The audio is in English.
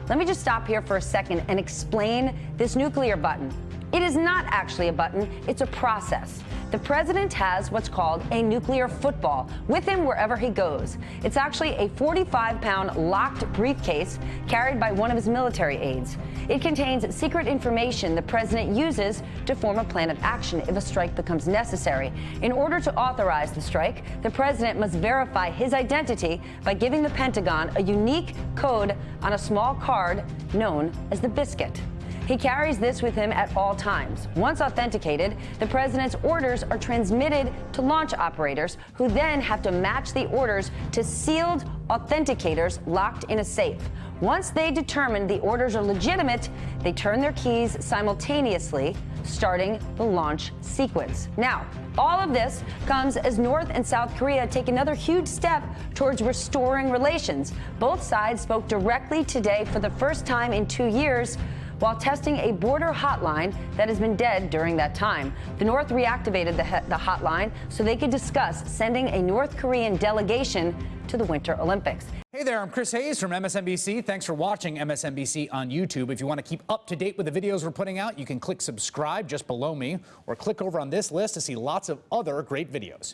Let me just stop here for a second and explain this nuclear button. It is not actually a button, it's a process. The president has what's called a nuclear football with him wherever he goes. It's actually a 45-pound locked briefcase carried by one of his military aides. It contains secret information the president uses to form a plan of action if a strike becomes necessary. In order to authorize the strike, the president must verify his identity by giving the Pentagon a unique code on a small card known as the biscuit. He carries this with him at all times. Once authenticated, the president's orders are transmitted to launch operators, who then have to match the orders to sealed authenticators locked in a safe. Once they determine the orders are legitimate, they turn their keys simultaneously, starting the launch sequence. Now, all of this comes as North and South Korea take another huge step towards restoring relations. Both sides spoke directly today for the first time in 2 years, while testing a border hotline that has been dead during that time. The North reactivated the hotline so they could discuss sending a North Korean delegation to the Winter Olympics. Hey there, I'm Chris Hayes from MSNBC. Thanks for watching MSNBC on YouTube. If you want to keep up to date with the videos we're putting out, you can click subscribe just below me or click over on this list to see lots of other great videos.